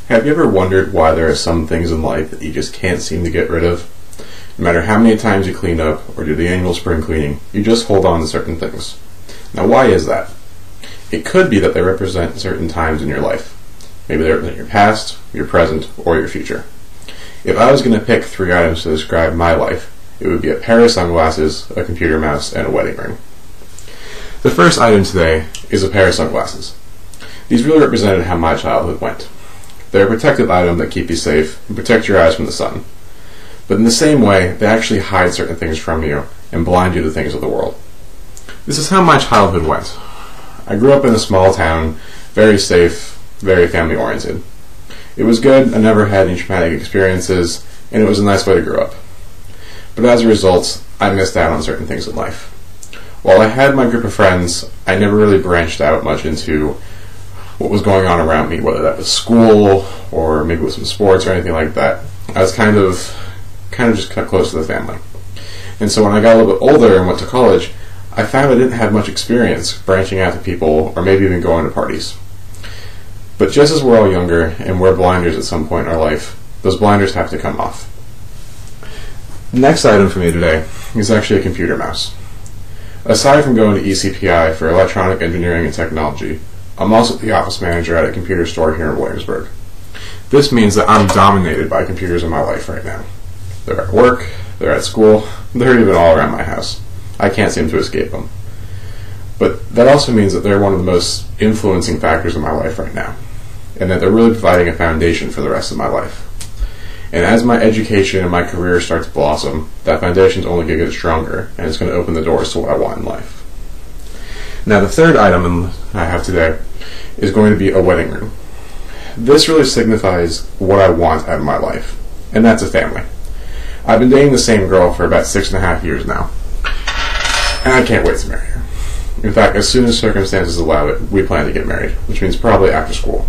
Have you ever wondered why there are some things in life that you just can't seem to get rid of? No matter how many times you clean up or do the annual spring cleaning, you just hold on to certain things. Now, why is that? It could be that they represent certain times in your life. Maybe they represent your past, your present, or your future. If I was going to pick 3 items to describe my life, it would be a pair of sunglasses, a computer mouse, and a wedding ring. The first item today is a pair of sunglasses. These really represented how my childhood went. They're a protective item that keep you safe and protect your eyes from the sun. But in the same way, they actually hide certain things from you and blind you to things of the world. This is how my childhood went. I grew up in a small town, very safe, very family-oriented. It was good, I never had any traumatic experiences, and it was a nice way to grow up. But as a result, I missed out on certain things in life. While I had my group of friends, I never really branched out much into what was going on around me, whether that was school or maybe with some sports or anything like that. I was kind of just cut close to the family. And so when I got a little bit older and went to college, I found I didn't have much experience branching out to people or maybe even going to parties. But just as we're all younger and wear blinders at some point in our life, those blinders have to come off. The next item for me today is actually a computer mouse. Aside from going to ECPI for electronic engineering and technology, I'm also the office manager at a computer store here in Williamsburg. This means that I'm dominated by computers in my life right now. They're at work, they're at school, they're even all around my house. I can't seem to escape them. But that also means that they're one of the most influencing factors in my life right now, and that they're really providing a foundation for the rest of my life. And as my education and my career start to blossom, that foundation is only going to get stronger, and it's going to open the doors to what I want in life. Now, the third item I have today is going to be a wedding ring. This really signifies what I want out of my life, and that's a family. I've been dating the same girl for about 6.5 years now, and I can't wait to marry her. In fact, as soon as circumstances allow it, we plan to get married, which means probably after school.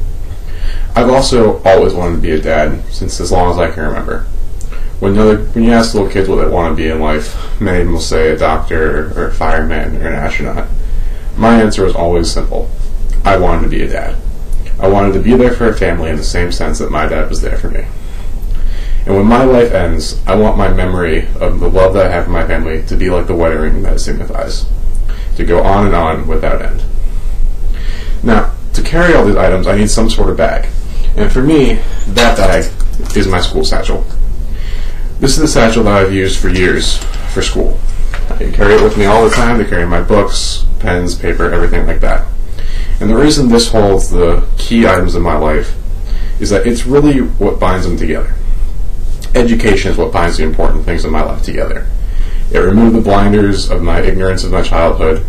I've also always wanted to be a dad since as long as I can remember. When you ask little kids what they want to be in life, many of them will say a doctor or a fireman or an astronaut. My answer was always simple. I wanted to be a dad. I wanted to be there for a family in the same sense that my dad was there for me. And when my life ends, I want my memory of the love that I have for my family to be like the wedding ring that it signifies, to go on and on without end. Now, to carry all these items, I need some sort of bag. And for me, that bag is my school satchel. This is the satchel that I've used for years for school. I can carry it with me all the time to carry my books, pens, paper, everything like that. And the reason this holds the key items in my life is that it's really what binds them together. Education is what binds the important things in my life together. It removed the blinders of my ignorance of my childhood.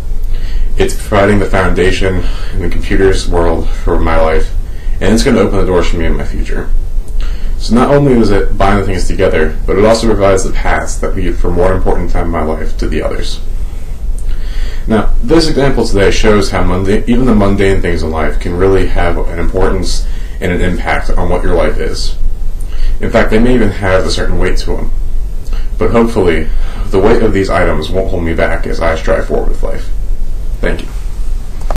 It's providing the foundation in the computer's world for my life, and it's going to open the doors for me in my future. So not only does it bind the things together, but it also provides the paths that lead from one important time in my life to the others. Now, this example today shows how even the mundane things in life can really have an importance and an impact on what your life is. In fact, they may even have a certain weight to them. But hopefully, the weight of these items won't hold me back as I strive forward with life. Thank you.